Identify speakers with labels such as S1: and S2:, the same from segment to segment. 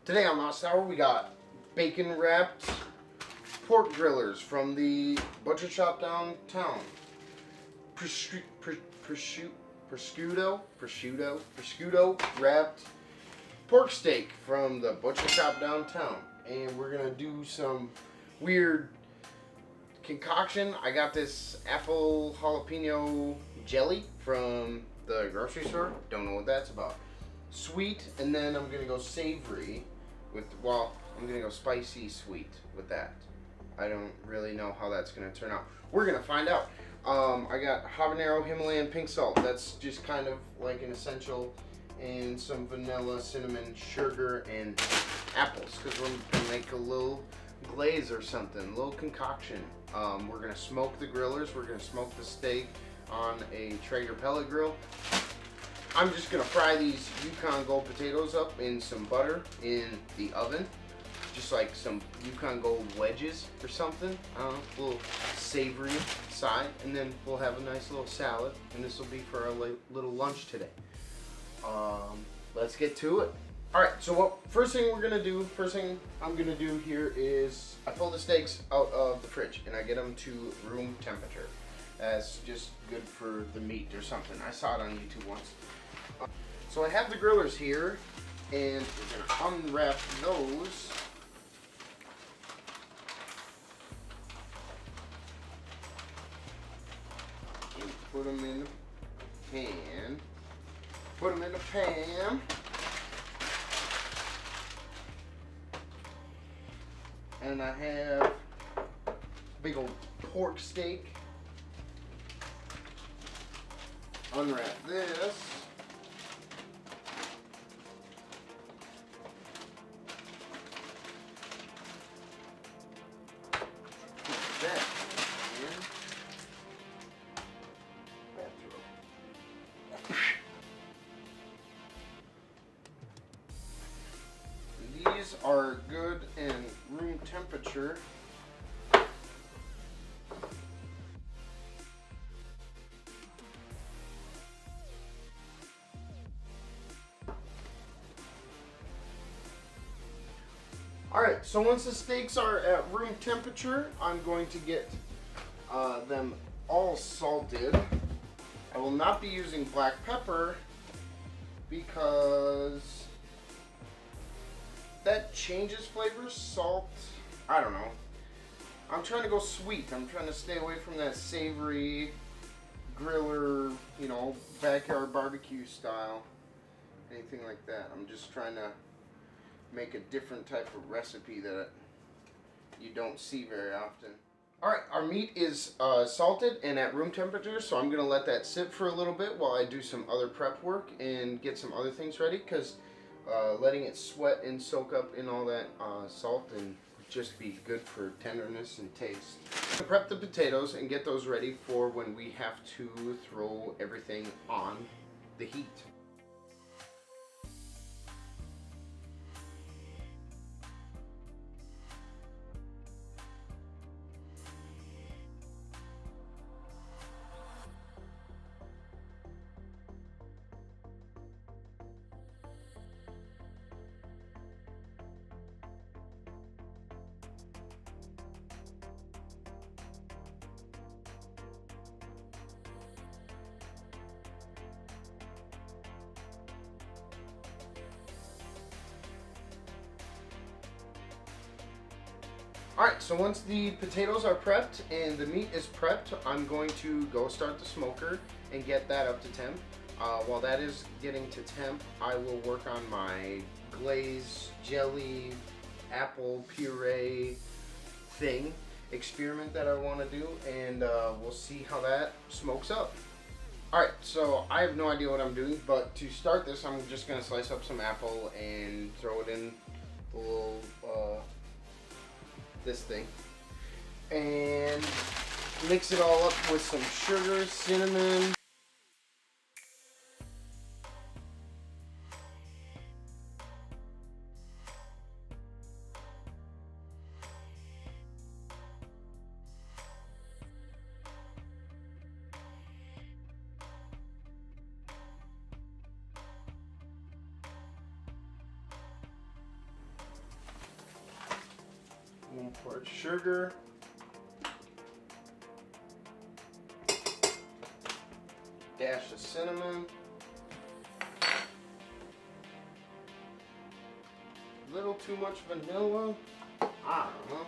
S1: Today on Lost Hour, we got bacon wrapped pork grillers from the butcher shop downtown. Prosciutto wrapped pork steak from the butcher shop downtown. And we're gonna do some weird concoction. I got this apple jalapeno jelly from the grocery store. Don't know what that's about. Sweet, and then I'm gonna go savory with, well, I'm gonna go spicy sweet with that. I don't really know how that's gonna turn out. We're gonna find out. I got habanero Himalayan pink salt. That's just kind of like an essential, and some vanilla, cinnamon, sugar, and apples, because we're gonna make a little glaze or something, a little concoction. We're gonna smoke the grillers. We're gonna smoke the steak on a Traeger pellet grill. I'm just gonna fry these Yukon Gold potatoes up in some butter in the oven, just like some Yukon Gold wedges or something. I don't know, a little savory side, and then we'll have a nice little salad, and this will be for our little lunch today. Let's get to it. All right. So first thing I'm gonna do here is I pull the steaks out of the fridge and I get them to room temperature. That's just good for the meat or something. I saw it on YouTube once. So I have the grillers here, and we're gonna unwrap those. And put them in the pan. Put them in the pan. And I have big old pork steak. Unwrap this. Put that in. These are good and room temperature. Alright, so once the steaks are at room temperature, I'm going to get them all salted. I will not be using black pepper because that changes flavors. Salt, I don't know. I'm trying to go sweet. I'm trying to stay away from that savory griller, backyard barbecue style. Anything like that. I'm just trying to make a different type of recipe that you don't see very often. Alright, our meat is salted and at room temperature, so I'm going to let that sit for a little bit while I do some other prep work and get some other things ready, because letting it sweat and soak up in all that salt and just be good for tenderness and taste. I'm going to prep the potatoes and get those ready for when we have to throw everything on the heat. Alright, so once the potatoes are prepped and the meat is prepped, I'm going to go start the smoker and get that up to temp. While that is getting to temp, I will work on my glaze, jelly, apple puree experiment that I want to do, and we'll see how that smokes up. Alright, so I have no idea what I'm doing, but to start this, I'm just going to slice up some apple and throw it in the little this thing, and mix it all up with some sugar, cinnamon, part sugar. Dash of cinnamon. A little too much vanilla. I don't know.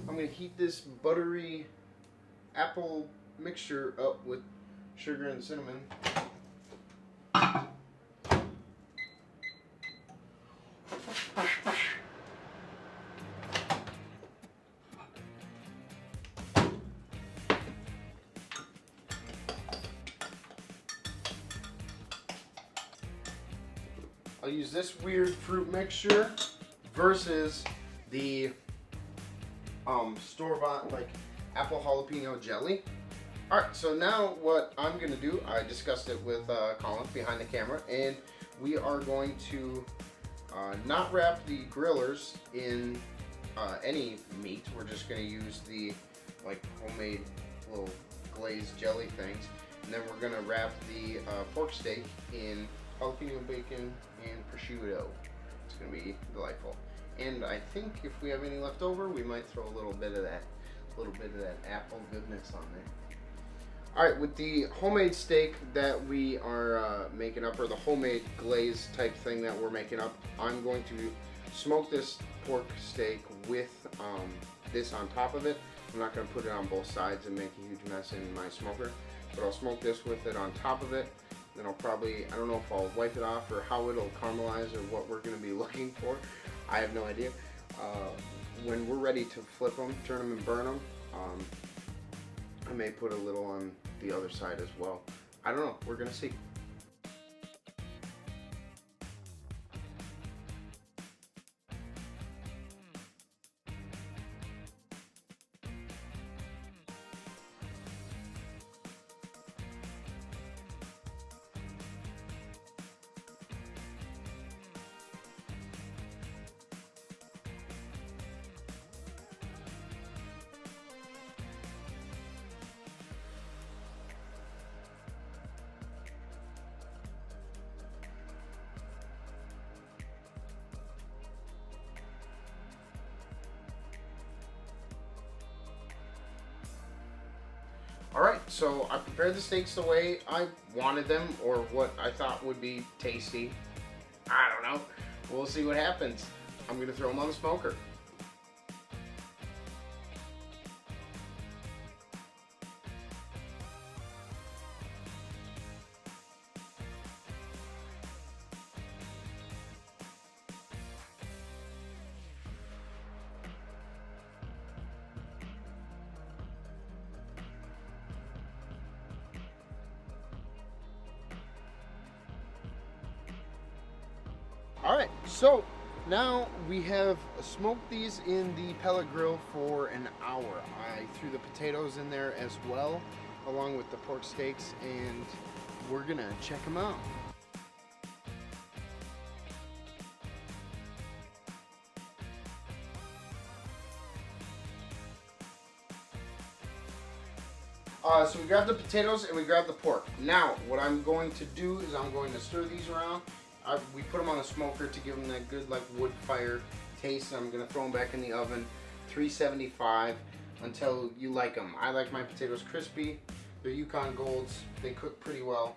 S1: I'm going to heat this buttery apple mixture up with sugar and cinnamon. I'll use this weird fruit mixture versus the store-bought like apple jalapeno jelly. Alright, so now what I'm gonna do, I discussed it with Colin behind the camera, and we are going to not wrap the grillers in any meat. We're just gonna use the like homemade little glazed jelly things, and then we're gonna wrap the pork steak in jalapeno bacon and prosciutto. It's gonna be delightful. And I think if we have any left over, we might throw a little bit of that apple goodness on there. All right, with the homemade steak that we are making up, or the homemade glaze type thing that we're making up, I'm going to smoke this pork steak with this on top of it. I'm not going to put it on both sides and make a huge mess in my smoker, but I'll smoke this with it on top of it. Then I'll probably, I don't know if I'll wipe it off or how it'll caramelize or what we're going to be looking for. I have no idea. When we're ready to flip them, turn them and burn them, I may put a little on the other side as well. I don't know. We're going to see. Alright, so I prepared the steaks the way I wanted them, or what I thought would be tasty. I don't know. We'll see what happens. I'm going to throw them on the smoker. Alright, so now we have smoked these in the pellet grill for an hour. I threw the potatoes in there as well, along with the pork steaks, and we're gonna check them out. So we grabbed the potatoes and we grabbed the pork. Now, what I'm going to do is I'm going to stir these around. We put them on the smoker to give them that good like wood fire taste. And I'm going to throw them back in the oven, 375, until you like them. I like my potatoes crispy. They're Yukon Golds. They cook pretty well.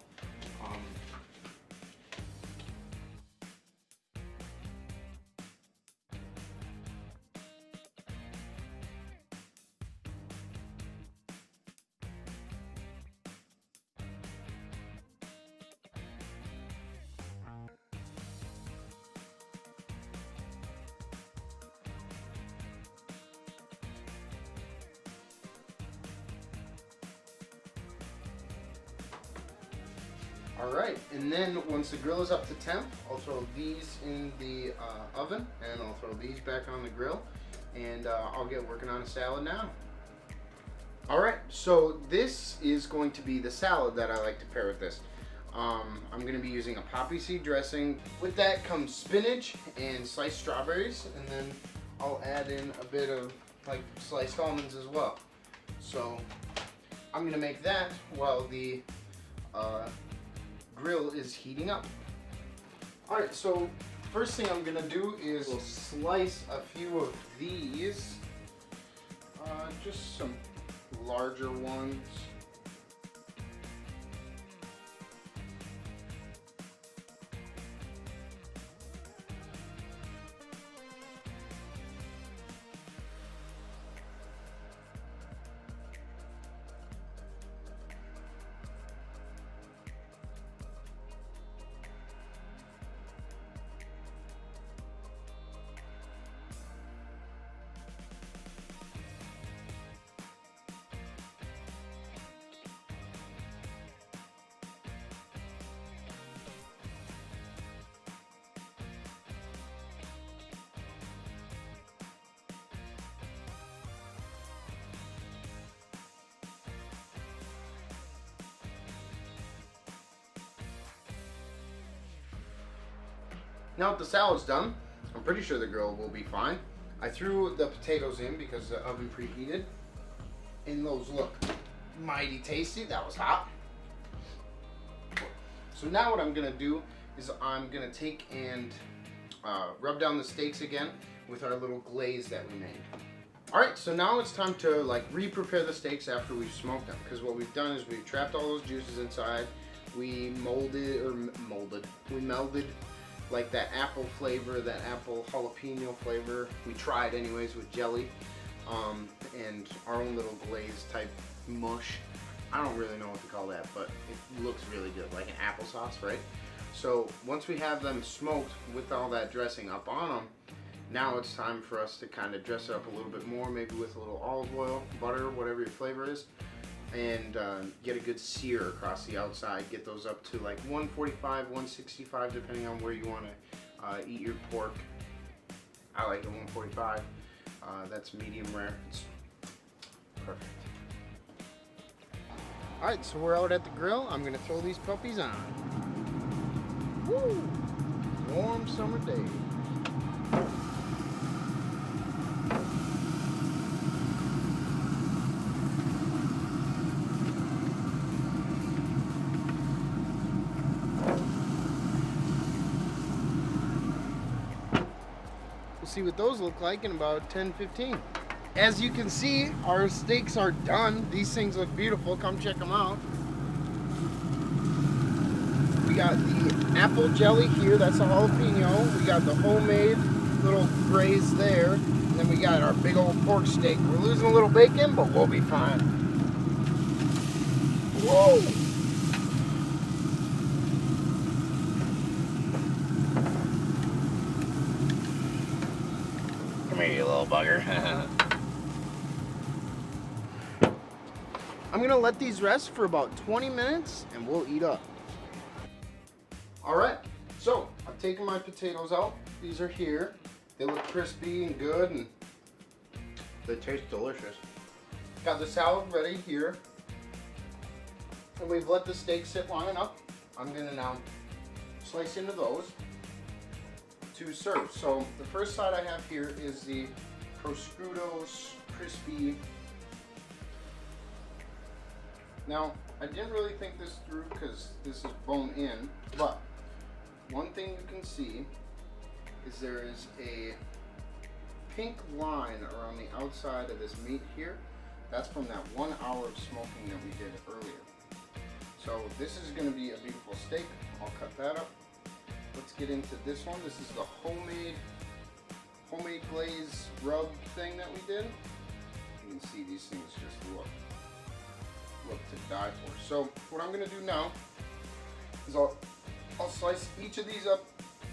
S1: Alright, and then once the grill is up to temp, I'll throw these in the oven, and I'll throw these back on the grill, and I'll get working on a salad now. Alright, so this is going to be the salad that I like to pair with this. I'm going to be using a poppy seed dressing. With that comes spinach and sliced strawberries, and then I'll add in a bit of like sliced almonds as well. So I'm going to make that while the grill is heating up. Alright, so first thing I'm going to do is slice a few of these, just some larger ones. Now that the salad's done, I'm pretty sure the grill will be fine. I threw the potatoes in because the oven preheated, and those look mighty tasty. That was hot. So now what I'm gonna do is I'm gonna take and rub down the steaks again with our little glaze that we made. Alright, so now it's time to like re-prepare the steaks after we've smoked them, because what we've done is we've trapped all those juices inside. We melded like that apple flavor, that apple jalapeno flavor. We tried anyways with jelly, and our own little glaze type mush. I don't really know what to call that, but it looks really good, like an applesauce, right? So once we have them smoked with all that dressing up on them, now it's time for us to kind of dress it up a little bit more, maybe with a little olive oil, butter, whatever your flavor is, and get a good sear across the outside. Get those up to like 145, 165, depending on where you want to eat your pork. I like it 145. That's medium rare. It's perfect. Alright, so we're out at the grill. I'm going to throw these puppies on. Woo! Warm summer day. See what those look like in about 10-15. As you can see, our steaks are done. These things look beautiful. Come check them out. We got the apple jelly here. That's a jalapeno. We got the homemade little braise there. And then we got our big old pork steak. We're losing a little bacon, but we'll be fine. Whoa! Come here, you little bugger. I'm gonna let these rest for about 20 minutes and we'll eat up. Alright, so I've taken my potatoes out. These are here. They look crispy and good and they taste delicious. Got the salad ready here. And we've let the steak sit long enough. I'm gonna now slice into those to serve. So the first side I have here is the prosciutto crispy. Now, I didn't really think this through because this is bone in, but one thing you can see is there is a pink line around the outside of this meat here. That's from that 1 hour of smoking that we did earlier. So this is going to be a beautiful steak. I'll cut that up. Let's get into this one. This is the homemade glaze rub thing that we did. You can see these things just look to die for. So what I'm going to do now is I'll slice each of these up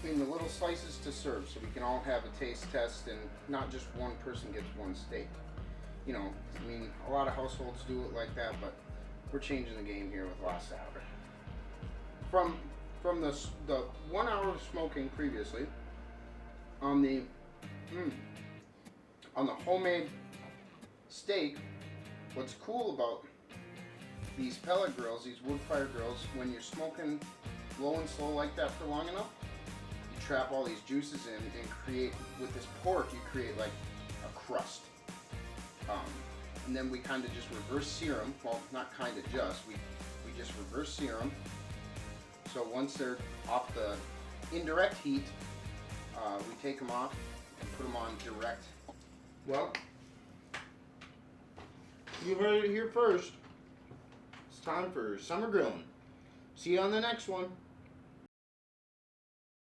S1: in the little slices to serve, so we can all have a taste test and not just one person gets one steak. You know, I mean, a lot of households do it like that, but we're changing the game here with La Salad.
S2: from the 1 hour of smoking previously on the homemade steak. What's cool about these pellet grills, these wood fire grills, when you're smoking low and slow like that for long enough, you trap all these juices in and create, with this pork, you create like a crust. And then we kind of just reverse sear them. Well, not kind of just, we just reverse sear them. So once they're off the indirect heat, we take them off and put them on direct. Well, you heard it here first. It's time for summer grilling. See you on the next one.